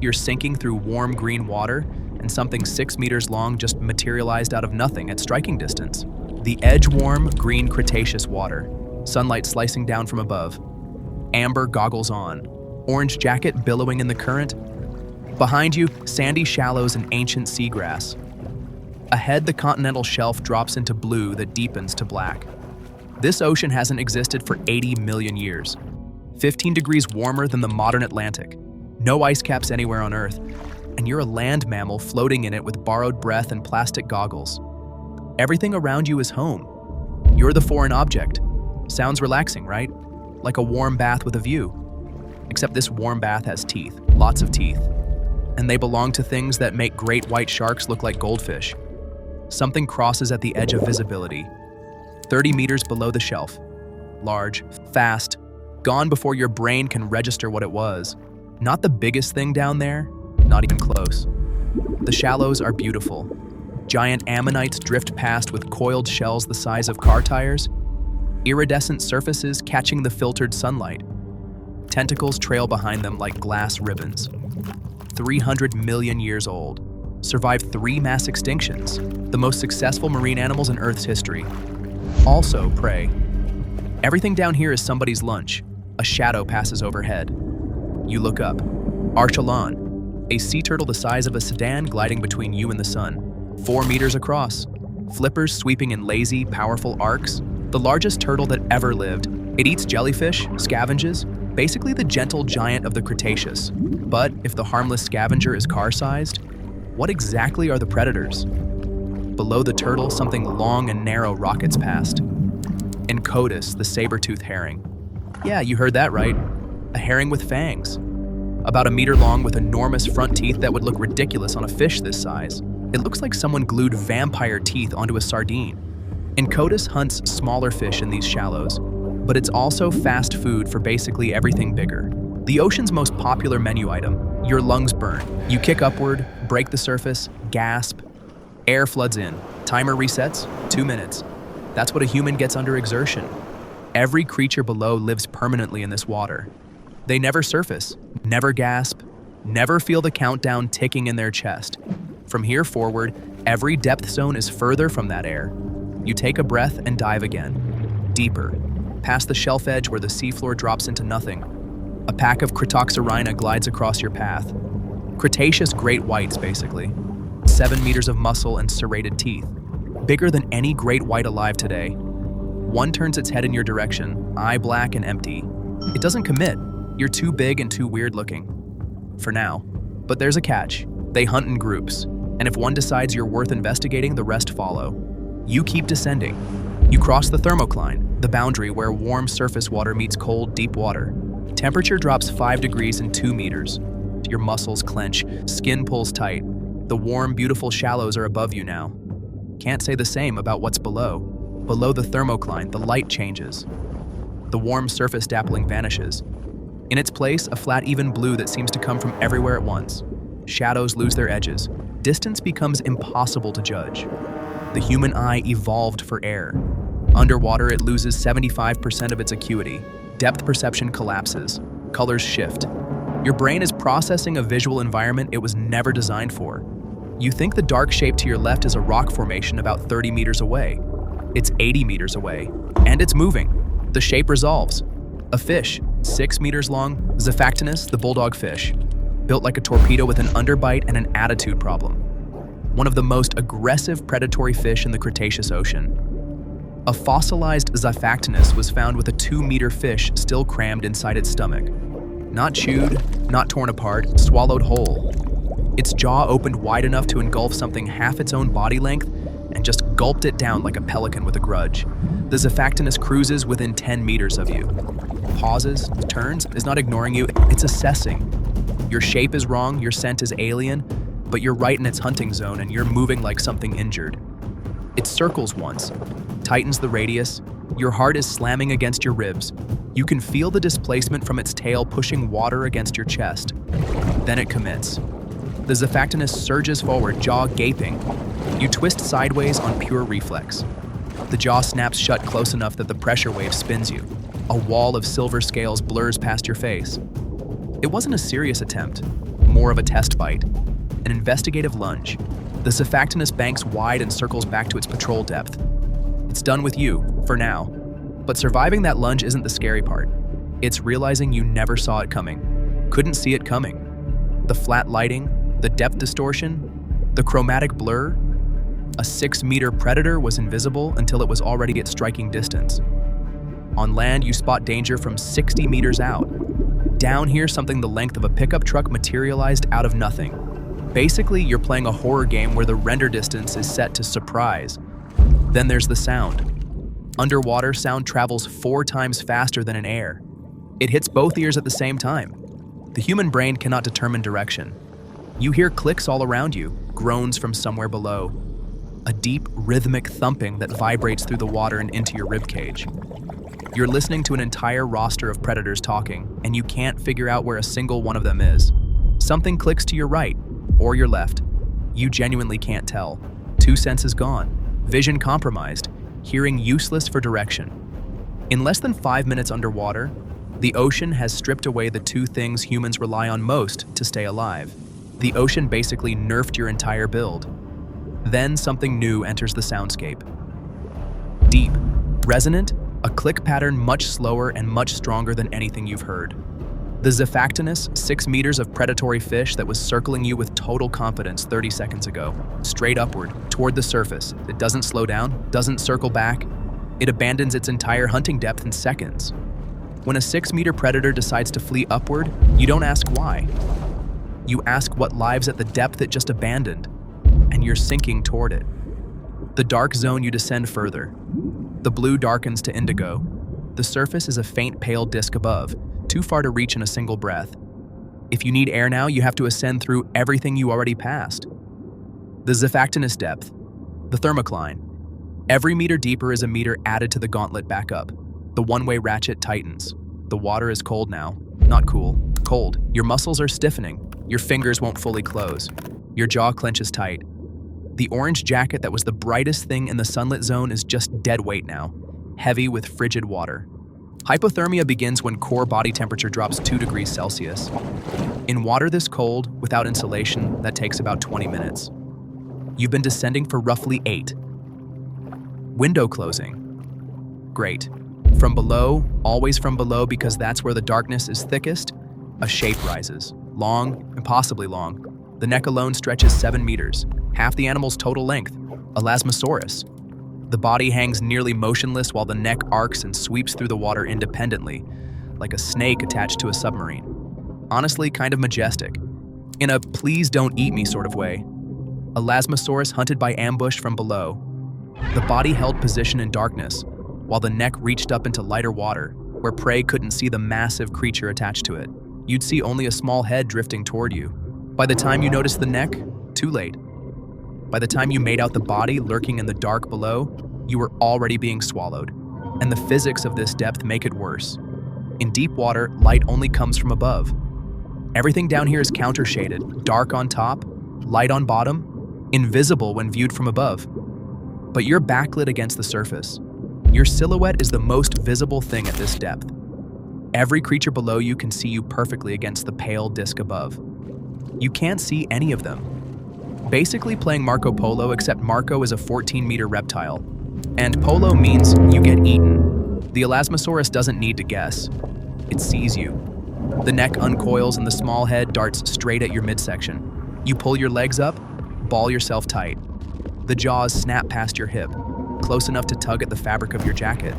You're sinking through warm green water, and something 6 meters long just materialized out of nothing at striking distance. The edge-warm, green Cretaceous water, sunlight slicing down from above. Amber goggles on, orange jacket billowing in the current. Behind you, sandy shallows and ancient seagrass. Ahead, the continental shelf drops into blue that deepens to black. This ocean hasn't existed for 80 million years. 15 degrees warmer than the modern Atlantic. No ice caps anywhere on Earth. And you're a land mammal floating in it with borrowed breath and plastic goggles. Everything around you is home. You're the foreign object. Sounds relaxing, right? Like a warm bath with a view. Except this warm bath has teeth, lots of teeth. And they belong to things that make great white sharks look like goldfish. Something crosses at the edge of visibility, 30 meters below the shelf. Large, fast, gone before your brain can register what it was. Not the biggest thing down there, not even close. The shallows are beautiful. Giant ammonites drift past with coiled shells the size of car tires. Iridescent surfaces catching the filtered sunlight. Tentacles trail behind them like glass ribbons. 300 million years old. Survived 3 mass extinctions, the most successful marine animals in Earth's history. Also prey. Everything down here is somebody's lunch. A shadow passes overhead. You look up. Archelon, a sea turtle the size of a sedan gliding between you and the sun. 4 meters across. Flippers sweeping in lazy, powerful arcs. The largest turtle that ever lived. It eats jellyfish, scavenges, basically the gentle giant of the Cretaceous. But if the harmless scavenger is car-sized, what exactly are the predators? Below the turtle, something long and narrow rockets past. Encotus, the saber-toothed herring. Yeah, you heard that right. A herring with fangs. About 1 meter long with enormous front teeth that would look ridiculous on a fish this size. It looks like someone glued vampire teeth onto a sardine. Encotus hunts smaller fish in these shallows, but it's also fast food for basically everything bigger. The ocean's most popular menu item, your lungs burn. You kick upward, break the surface, gasp. Air floods in. Timer resets, 2 minutes. That's what a human gets under exertion. Every creature below lives permanently in this water. They never surface, never gasp, never feel the countdown ticking in their chest. From here forward, every depth zone is further from that air. You take a breath and dive again. Deeper, past the shelf edge where the seafloor drops into nothing. A pack of Cretoxorhina glides across your path. Cretaceous great whites, basically. 7 meters of muscle and serrated teeth. Bigger than any great white alive today. One turns its head in your direction, eye black and empty. It doesn't commit. You're too big and too weird looking. For now. But there's a catch. They hunt in groups. And if one decides you're worth investigating, the rest follow. You keep descending. You cross the thermocline, the boundary where warm surface water meets cold, deep water. Temperature drops 5 degrees in 2 meters. Your muscles clench, skin pulls tight. The warm, beautiful shallows are above you now. Can't say the same about what's below. Below the thermocline, the light changes. The warm surface dappling vanishes. In its place, a flat, even blue that seems to come from everywhere at once. Shadows lose their edges. Distance becomes impossible to judge. The human eye evolved for air. Underwater, it loses 75% of its acuity. Depth perception collapses. Colors shift. Your brain is processing a visual environment it was never designed for. You think the dark shape to your left is a rock formation about 30 meters away. It's 80 meters away, and it's moving. The shape resolves. A fish, 6 meters long, Zaphactinus, the bulldog fish. Built like a torpedo with an underbite and an attitude problem. One of the most aggressive predatory fish in the Cretaceous Ocean. A fossilized Zaphactinus was found with a 2-meter fish still crammed inside its stomach. Not chewed, not torn apart, swallowed whole. Its jaw opened wide enough to engulf something half its own body length and just gulped it down like a pelican with a grudge. The Zaphactinus cruises within 10 meters of you. Pauses, turns, is not ignoring you, it's assessing. Your shape is wrong, your scent is alien, but you're right in its hunting zone and you're moving like something injured. It circles once, tightens the radius, your heart is slamming against your ribs. You can feel the displacement from its tail pushing water against your chest. Then it commits. The Zaphactinus surges forward, jaw gaping. You twist sideways on pure reflex. The jaw snaps shut close enough that the pressure wave spins you. A wall of silver scales blurs past your face. It wasn't a serious attempt, more of a test bite. An investigative lunge. The Zephactinus banks wide and circles back to its patrol depth. It's done with you, for now. But surviving that lunge isn't the scary part. It's realizing you never saw it coming. Couldn't see it coming. The flat lighting, the depth distortion, the chromatic blur. A 6-meter predator was invisible until it was already at striking distance. On land, you spot danger from 60 meters out. Down here, something the length of a pickup truck materialized out of nothing. Basically, you're playing a horror game where the render distance is set to surprise. Then there's the sound. Underwater, sound travels 4 times faster than in air. It hits both ears at the same time. The human brain cannot determine direction. You hear clicks all around you, groans from somewhere below. A deep, rhythmic thumping that vibrates through the water and into your ribcage. You're listening to an entire roster of predators talking, and you can't figure out where a single one of them is. Something clicks to your right, or your left. You genuinely can't tell. 2 senses gone, vision compromised, hearing useless for direction. In less than 5 minutes underwater, the ocean has stripped away the 2 things humans rely on most to stay alive. The ocean basically nerfed your entire build. Then something new enters the soundscape. Deep, resonant, a click pattern much slower and much stronger than anything you've heard. The Zephactinus, 6 meters of predatory fish that was circling you with total confidence 30 seconds ago, straight upward, toward the surface. It doesn't slow down, doesn't circle back. It abandons its entire hunting depth in seconds. When a 6-meter predator decides to flee upward, you don't ask why. You ask what lives at the depth it just abandoned, and you're sinking toward it. The dark zone, you descend further. The blue darkens to indigo. The surface is a faint pale disk above, too far to reach in a single breath. If you need air now, you have to ascend through everything you already passed. The Zephactinus depth, the thermocline. Every meter deeper is a meter added to the gauntlet back up. The one-way ratchet tightens. The water is cold now. Not cool, cold. Your muscles are stiffening. Your fingers won't fully close. Your jaw clenches tight. The orange jacket that was the brightest thing in the sunlit zone is just dead weight now, heavy with frigid water. Hypothermia begins when core body temperature drops 2 degrees Celsius. In water this cold, without insulation, that takes about 20 minutes. You've been descending for roughly 8. Window closing. Great. From below, always from below because that's where the darkness is thickest, a shape rises. Long, impossibly long. The neck alone stretches 7 meters, half the animal's total length, Elasmosaurus. The body hangs nearly motionless while the neck arcs and sweeps through the water independently, like a snake attached to a submarine. Honestly, kind of majestic. In a please don't eat me sort of way. Elasmosaurus hunted by ambush from below. The body held position in darkness, while the neck reached up into lighter water, where prey couldn't see the massive creature attached to it. You'd see only a small head drifting toward you. By the time you noticed the neck, too late. By the time you made out the body lurking in the dark below, you were already being swallowed. And the physics of this depth make it worse. In deep water, light only comes from above. Everything down here is counter-shaded, dark on top, light on bottom, invisible when viewed from above. But you're backlit against the surface. Your silhouette is the most visible thing at this depth. Every creature below you can see you perfectly against the pale disk above. You can't see any of them. Basically playing Marco Polo, except Marco is a 14-meter reptile. And Polo means you get eaten. The Elasmosaurus doesn't need to guess. It sees you. The neck uncoils and the small head darts straight at your midsection. You pull your legs up, ball yourself tight. The jaws snap past your hip, close enough to tug at the fabric of your jacket.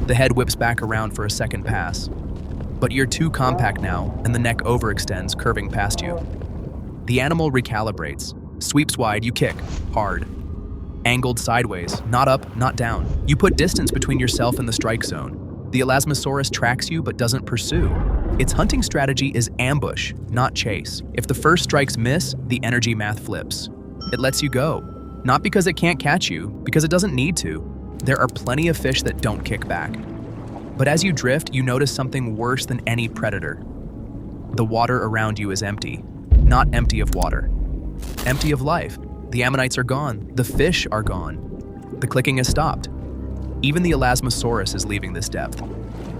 The head whips back around for a second pass. But you're too compact now, and the neck overextends, curving past you. The animal recalibrates. Sweeps wide, you kick, hard. Angled sideways, not up, not down. You put distance between yourself and the strike zone. The Elasmosaurus tracks you but doesn't pursue. Its hunting strategy is ambush, not chase. If the first strikes miss, the energy math flips. It lets you go. Not because it can't catch you, because it doesn't need to. There are plenty of fish that don't kick back. But as you drift, you notice something worse than any predator. The water around you is empty. Not empty of water. Empty of life. The ammonites are gone. The fish are gone. The clicking has stopped. Even the Elasmosaurus is leaving this depth.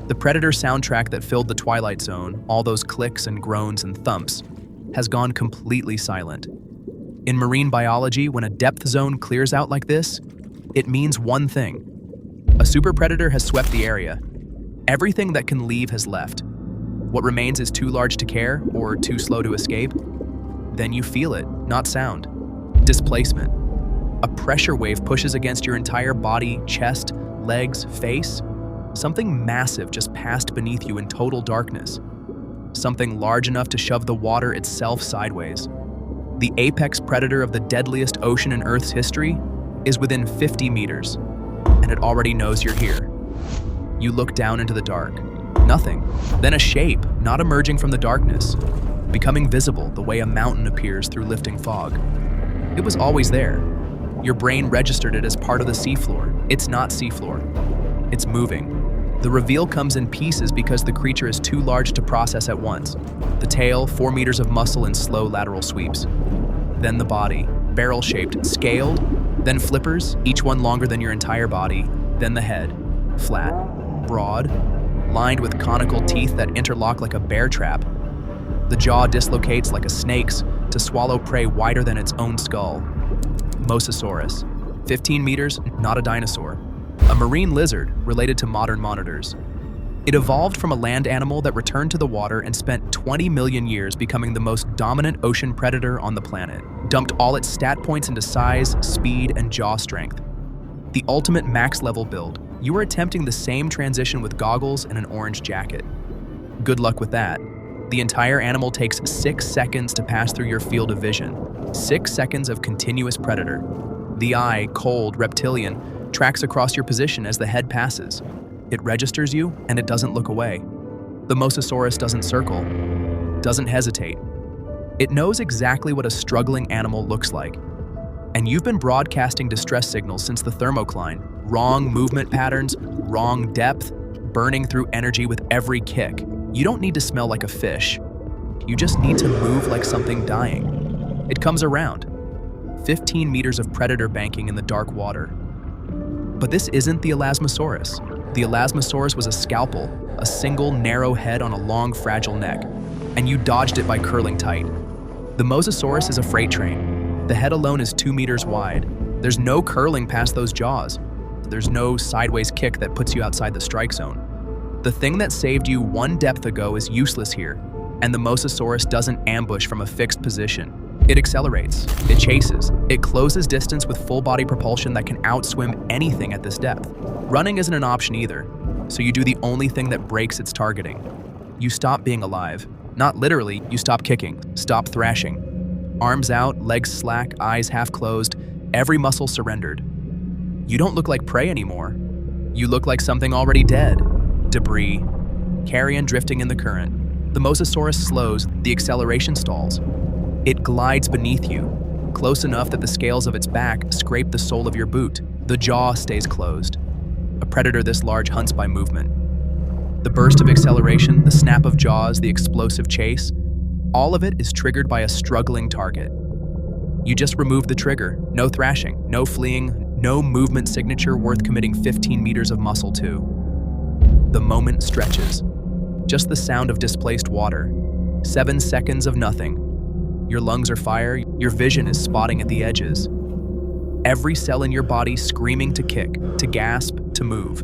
The predator soundtrack that filled the Twilight Zone, all those clicks and groans and thumps, has gone completely silent. In marine biology, when a depth zone clears out like this, it means one thing. A super predator has swept the area. Everything that can leave has left. What remains is too large to care or too slow to escape. Then you feel it, not sound. Displacement. A pressure wave pushes against your entire body, chest, legs, face. Something massive just passed beneath you in total darkness. Something large enough to shove the water itself sideways. The apex predator of the deadliest ocean in Earth's history is within 50 meters, and it already knows you're here. You look down into the dark. Nothing. Then a shape, not emerging from the darkness, becoming visible the way a mountain appears through lifting fog. It was always there. Your brain registered it as part of the seafloor. It's not seafloor. It's moving. The reveal comes in pieces because the creature is too large to process at once. The tail, 4 meters of muscle in slow lateral sweeps. Then the body, barrel-shaped, scaled, then flippers, each one longer than your entire body, then the head, flat, broad, lined with conical teeth that interlock like a bear trap. The jaw dislocates like a snake's to swallow prey wider than its own skull. Mosasaurus, 15 meters, not a dinosaur. A marine lizard related to modern monitors. It evolved from a land animal that returned to the water and spent 20 million years becoming the most dominant ocean predator on the planet. Dumped all its stat points into size, speed, and jaw strength. The ultimate max-level build. You are attempting the same transition with goggles and an orange jacket. Good luck with that. The entire animal takes 6 seconds to pass through your field of vision. 6 seconds of continuous predator. The eye, cold, reptilian, tracks across your position as the head passes. It registers you, and it doesn't look away. The Mosasaurus doesn't circle, doesn't hesitate. It knows exactly what a struggling animal looks like. And you've been broadcasting distress signals since the thermocline. Wrong movement patterns, wrong depth, burning through energy with every kick. You don't need to smell like a fish. You just need to move like something dying. It comes around. 15 meters of predator banking in the dark water. But this isn't the Elasmosaurus. The Elasmosaurus was a scalpel, a single narrow head on a long, fragile neck, and you dodged it by curling tight. The Mosasaurus is a freight train. The head alone is 2 meters wide. There's no curling past those jaws. There's no sideways kick that puts you outside the strike zone. The thing that saved you one depth ago is useless here, and the Mosasaurus doesn't ambush from a fixed position. It accelerates, it chases, it closes distance with full body propulsion that can outswim anything at this depth. Running isn't an option either, so you do the only thing that breaks its targeting. You stop being alive. Not literally, you stop kicking, stop thrashing. Arms out, legs slack, eyes half closed, every muscle surrendered. You don't look like prey anymore. You look like something already dead. Debris, carrion drifting in the current. The Mosasaurus slows, the acceleration stalls. It glides beneath you, close enough that the scales of its back scrape the sole of your boot. The jaw stays closed. A predator this large hunts by movement. The burst of acceleration, the snap of jaws, the explosive chase, all of it is triggered by a struggling target. You just remove the trigger. No thrashing, no fleeing, no movement signature worth committing 15 meters of muscle to. The moment stretches. Just the sound of displaced water. 7 seconds of nothing. Your lungs are fire, your vision is spotting at the edges. Every cell in your body screaming to kick, to gasp, to move.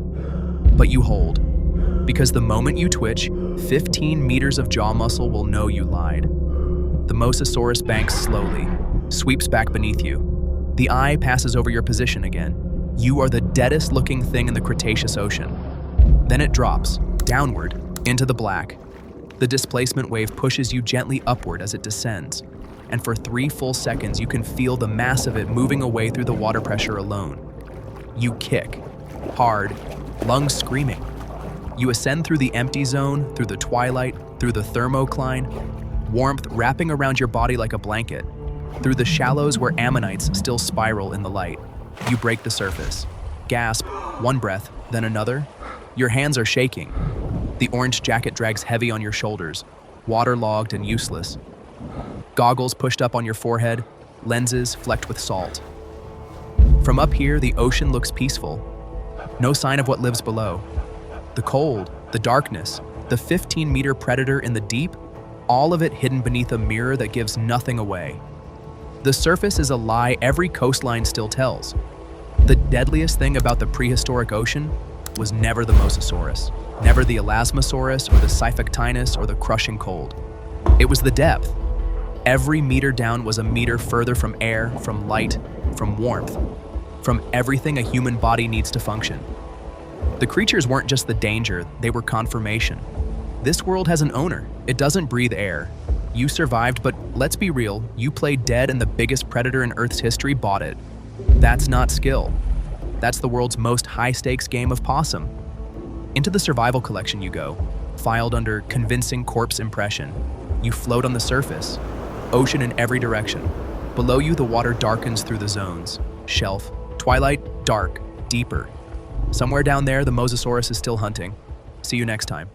But you hold. Because the moment you twitch, 15 meters of jaw muscle will know you lied. The Mosasaurus banks slowly, sweeps back beneath you. The eye passes over your position again. You are the deadest looking thing in the Cretaceous ocean. Then it drops, downward, into the black. The displacement wave pushes you gently upward as it descends, and for 3 full seconds you can feel the mass of it moving away through the water pressure alone. You kick, hard, lungs screaming. You ascend through the empty zone, through the twilight, through the thermocline, warmth wrapping around your body like a blanket, through the shallows where ammonites still spiral in the light. You break the surface. Gasp, one breath, then another. Your hands are shaking. The orange jacket drags heavy on your shoulders, waterlogged and useless. Goggles pushed up on your forehead, lenses flecked with salt. From up here, the ocean looks peaceful. No sign of what lives below. The cold, the darkness, the 15-meter predator in the deep, all of it hidden beneath a mirror that gives nothing away. The surface is a lie every coastline still tells. The deadliest thing about the prehistoric ocean was never the Mosasaurus, never the Elasmosaurus or the Siphocatinus or the crushing cold. It was the depth. Every meter down was a meter further from air, from light, from warmth, from everything a human body needs to function. The creatures weren't just the danger, they were confirmation. This world has an owner. It doesn't breathe air. You survived, but let's be real, you played dead and the biggest predator in Earth's history bought it. That's not skill. That's the world's most high-stakes game of possum. Into the survival collection you go, filed under convincing corpse impression. You float on the surface, ocean in every direction. Below you, the water darkens through the zones. Shelf, twilight, dark, deeper. Somewhere down there, the Mosasaurus is still hunting. See you next time.